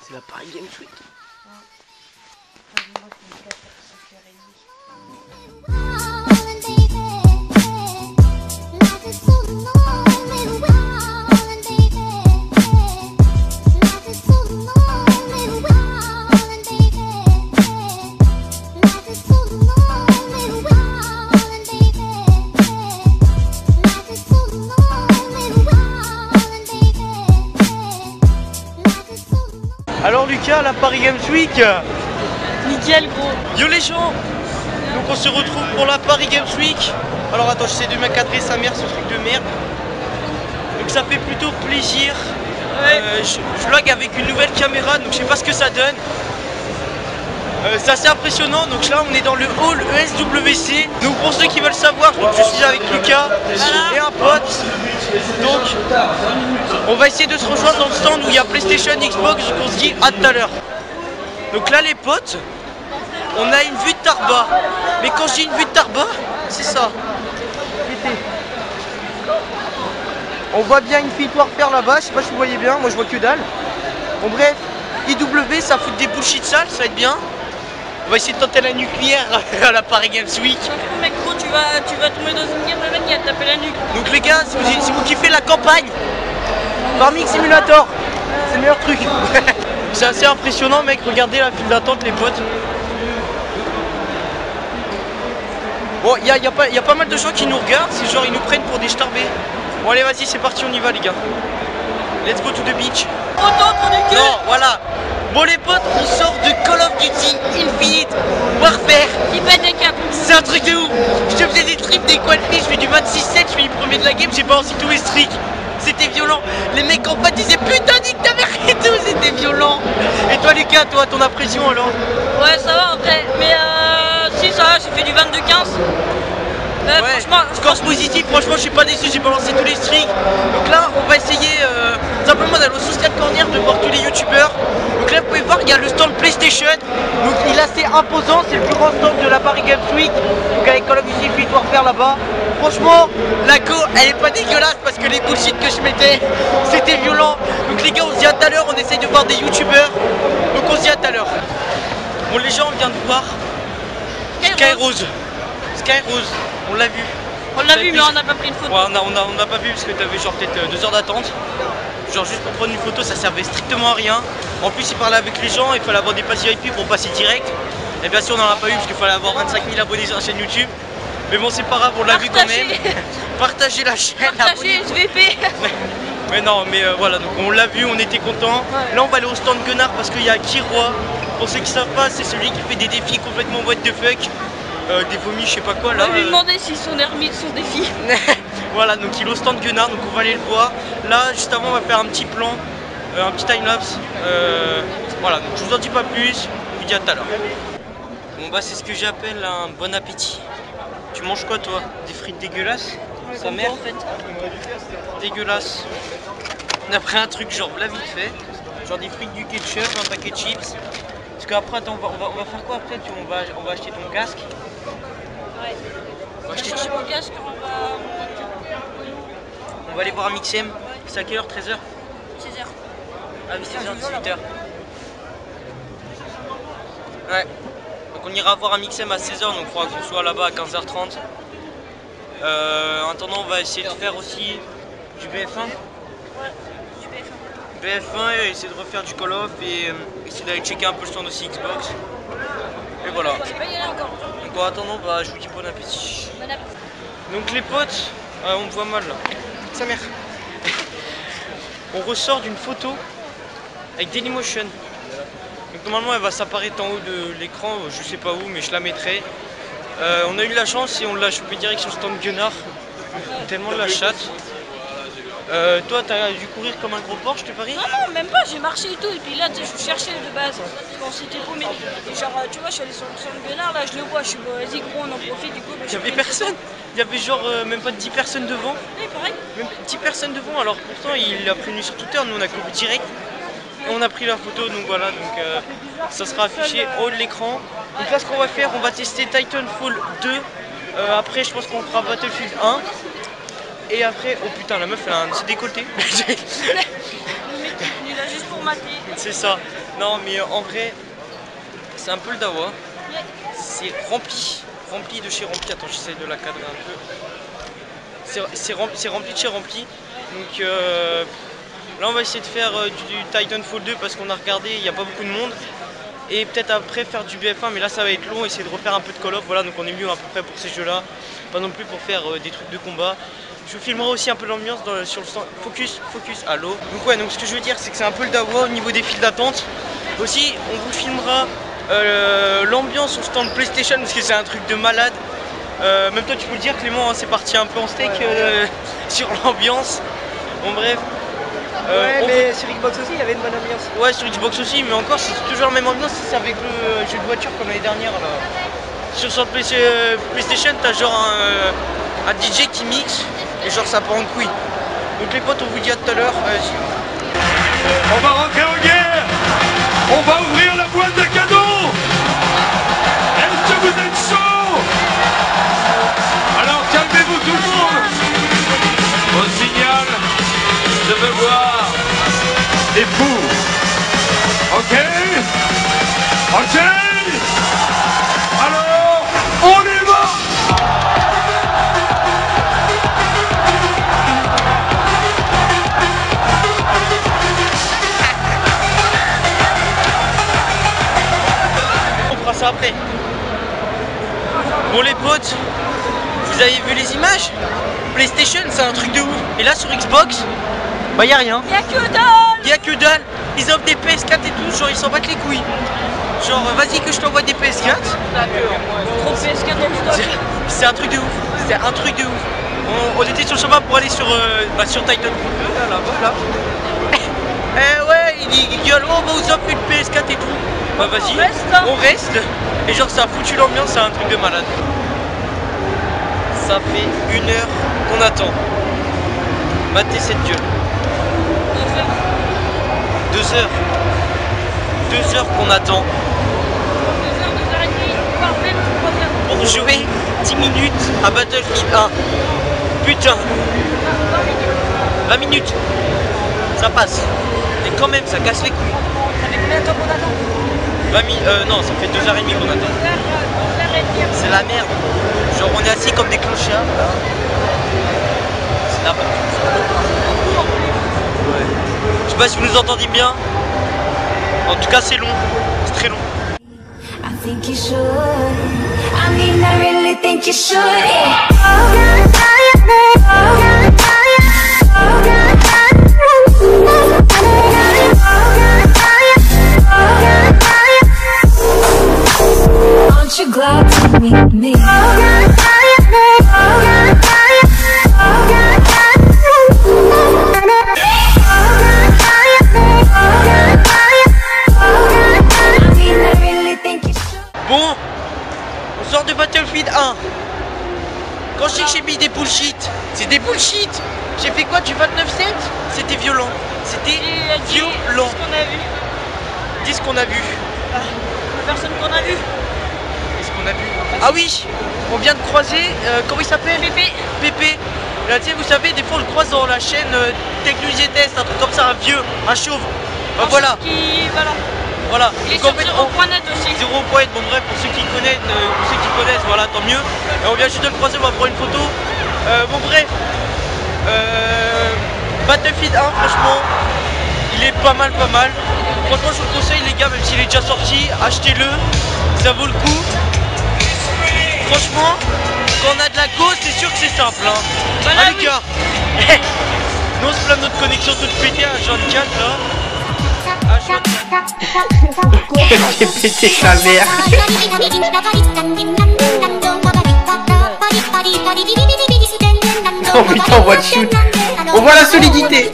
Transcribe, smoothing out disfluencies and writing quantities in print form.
C'est la Paris Games Week. Alors Lucas, la Paris Games Week. Nickel gros. Yo les gens. Donc on se retrouve pour la Paris Games Week. Alors attends, j'essaie de m'encadrer sa mère, ce truc de merde. Donc ça fait plutôt plaisir. Ouais. Je vlog avec une nouvelle caméra, donc je sais pas ce que ça donne. C'est assez impressionnant. Donc là on est dans le hall ESWC. Donc pour ceux qui veulent savoir, donc, je suis avec Lucas et un pote. Donc on va essayer de se rejoindre dans le stand où il y a PlayStation, Xbox. Donc on se dit à tout à l'heure. Donc là les potes, on a une vue de Tarba. Mais quand je dis une vue de Tarba, c'est ça. On voit bien une victoire faire là-bas, je sais pas si vous voyez bien, moi je vois que dalle. Bon bref, IW ça fout des bullshit sales, ça va être bien. On va essayer de tenter la nucléaire à la Paris Games Week. Mec gros, tu vas tomber dans une game, le mec qui va te taper la nuque. Donc les gars, si vous kiffez la campagne, Farming Simulator, c'est le meilleur truc. C'est assez impressionnant mec, regardez la file d'attente les potes. Bon, il y a pas mal de gens qui nous regardent, c'est genre ils nous prennent pour des starbés. Bon allez vas-y, c'est parti, on y va les gars. Let's go to the beach. Non, voilà. Bon les potes, on sort de Call of Duty Infinite Warfare. Il pète des câbles. C'est un truc de ouf. Je te faisais des trips, des qualifs, je fais du 26-7, je fais du premier de la game, j'ai balancé tous les streaks. C'était violent. Les mecs en bas disaient putain nique ta mère et tout, c'était violent. Et toi Lucas, toi, ton impression alors? Ouais ça va après, mais si ça va, j'ai fait du 22-15. Ouais, score positif, franchement je suis pas déçu, j'ai balancé tous les streaks. Donc là on va essayer simplement d'aller au Social Corner de voir tous les youtubeurs. Donc là vous pouvez voir il y a le stand PlayStation. Donc il est assez imposant, c'est le plus grand stand de la Paris Games Week. Donc avec Call of Duty Infinite Warfare là-bas. Franchement la go elle est pas dégueulasse parce que les bullshit que je mettais c'était violent. Donc les gars on se dit à tout à l'heure, on essaye de voir des youtubeurs. Donc on se dit à tout à l'heure. Bon les gens on vient de voir Skyrose. Skyrose. On l'a vu. On l'a vu mais on n'a pas pris une photo. Ouais, on n'a pas vu parce que t'avais genre peut-être 2 heures d'attente. Genre juste pour prendre une photo ça servait strictement à rien. En plus il parlait avec les gens, il fallait avoir des passes VIP pour passer direct. Et bien sûr on n'en a pas eu parce qu'il fallait avoir 25 000 abonnés sur la chaîne YouTube. Mais bon c'est pas grave, on l'a vu quand même. Partagez la chaîne. Partagez SVP. Mais non mais voilà, donc on l'a vu, on était contents. Ouais. Là on va aller au stand Gunnar parce qu'il y a Kiroy. Pour ceux qui savent pas, c'est celui qui fait des défis complètement what the fuck. Des vomis, je sais pas quoi là. On va lui demander si son ermite, son défi. Voilà, donc il est au stand Gunnar, donc on va aller le voir. Là, juste avant, on va faire un petit plan, un petit timelapse. Voilà, donc je vous en dis pas plus, je vous dis à tout à l'heure. Bon bah c'est ce que j'appelle un bon appétit. Tu manges quoi toi? Des frites dégueulasses? Sa mère en fait. Dégueulasse. On a pris un truc genre là vite fait, genre des frites, du ketchup, un paquet de chips. Parce qu'après, attends, on va faire quoi après? On va acheter ton casque. Ouais. On va acheter mon casque, on va aller voir un Mixem. Ouais. C'est à quelle heure? 13h? 16h. Ah oui, 16h, 18h. Ouais. Donc on ira voir un Mixem à 16h, donc il faudra qu'on soit là-bas à 15h30. En attendant, on va essayer de faire aussi du BF1. Ouais, du BF1. BF1 et essayer de refaire du Call of et essayer d'aller checker un peu le stand aussi Xbox. Et voilà. Je vais pas y aller encore. Donc en attendant, bah, je vous dis bon appétit. Bon appétit. Donc les potes, on me voit mal là. Sa mère. On ressort d'une photo avec Dailymotion. Donc normalement elle va s'apparaître en haut de l'écran, je sais pas où mais je la mettrai. On a eu la chance et on l'a chopé direct sur le stand Gunnar. Tellement de la chatte. Toi t'as dû courir comme un gros porc, je te parie? Non, même pas, j'ai marché et tout, et puis là, tu sais, je cherchais de base, bon, c'était paumé, et genre, tu vois, je suis allé sur le Gunnar, là, je le vois, je suis, vas-y, gros, on en profite, du coup, il y avait personne, il y avait genre même pas 10 personnes devant. Oui, pareil. Même 10 personnes devant, alors pourtant il a prévenu sur Twitter, nous on a couru direct, et on a pris la photo, donc voilà, donc ça sera affiché en haut de l'écran. Donc là ce qu'on va faire, on va tester Titanfall 2, après je pense qu'on fera Battlefield 1. Et après, oh putain, la meuf elle a un petit décolleté. Il est là juste pour mater. C'est ça. Non mais en vrai, c'est un peu le dawa. C'est rempli de chez rempli. Attends, j'essaye de la cadrer un peu. C'est rempli de chez rempli. Donc là on va essayer de faire du Titanfall 2 parce qu'on a regardé, il n'y a pas beaucoup de monde. Et peut-être après faire du BF1, mais là ça va être long, essayer de refaire un peu de Call of. Voilà, donc on est mieux à peu près pour ces jeux là. Pas non plus pour faire des trucs de combat. Je vous filmerai aussi un peu l'ambiance sur le stand. Focus, allô. Donc ouais, donc ce que je veux dire c'est que c'est un peu le dawa au niveau des files d'attente. Aussi on vous filmera l'ambiance sur le stand PlayStation parce que c'est un truc de malade. Même toi tu peux le dire Clément, hein, c'est parti un peu en steak sur l'ambiance. Bon bref. Ouais, mais sur Xbox aussi il y avait une bonne ambiance. Ouais, sur Xbox aussi, mais encore c'est toujours la même ambiance, c'est avec le jeu de voiture comme l'année dernière là. Sur PlayStation t'as genre un DJ qui mixe et genre ça part en couille. Donc les potes on vous dit à tout à l'heure. On va rentrer en guerre. On va ouvrir la boîte de cadeaux. Est-ce que vous êtes chaud? Alors calmez-vous tout le monde. Au signal, je veux voir des fous. Ok? Ok? Alors, on y va! On fera ça après. Bon les potes, vous avez vu les images? PlayStation c'est un truc de ouf. Et là sur Xbox, bah y'a rien. Y'a que dalle. Y'a que dalle. Ils offrent des PS4 et tout, genre ils s'en battent les couilles. Genre vas-y que je t'envoie des PS4. Trop PS4 dans le stock. C'est un truc de ouf. C'est un truc de ouf. On était sur le chemin pour aller sur Titanfall 2 là-bas. Eh ouais, il gueule, oh, on vous offre une PS4 et tout. Bah vas-y, on reste. Et genre ça a foutu l'ambiance, c'est un truc de malade. Ça fait 1 heure qu'on attend. Matez cette gueule. 2 heures. 2 heures qu'on attend. 2h30, Pour jouer 10 minutes à Battlefield 1. Putain. 20 minutes. Ça passe. Et quand même ça casse les couilles. Ça fait combien de temps qu'on attend? 20 non, ça fait 2h30 qu'on attend. C'est la merde. Genre on est assis comme des clochards. C'est n'importe quoi. Ouais. Je sais pas si vous nous entendez bien. En tout cas c'est long. C'est très long. I think you should. I mean, I really think you should. Yeah. Aren't you glad to meet me? Bon, on sort de Battlefield 1. Quand je dis que j'ai mis des bullshit, c'est des bullshit. J'ai fait quoi du 29-7? C'était violent. C'était violent. Dis ce qu'on a vu. La personne qu'on a vue. Qu'est-ce qu'on a vu? Ah oui, on vient de croiser, comment il s'appelle? Pépé. Là, tu sais, vous savez, des fois on le croise dans la chaîne Technologie Test, un truc comme ça, un vieux, un chauve. Voilà. Voilà. Il est donc, sur 0.net aussi. 0.net, bon bref, pour ceux qui connaissent, voilà, tant mieux. On vient juste de le croiser, on va prendre une photo. Bon bref, Battlefield 1, franchement, il est pas mal. Franchement, je vous le conseille les gars, même s'il est déjà sorti, achetez-le, ça vaut le coup. Franchement, quand on a de la cause, c'est sûr que c'est simple. Hein. Voilà, ah les gars, nous on se plaint de notre connexion toute pétée à H24 là. J'ai pété sa mère. Oh putain, on voit le shoot. On voit la solidité.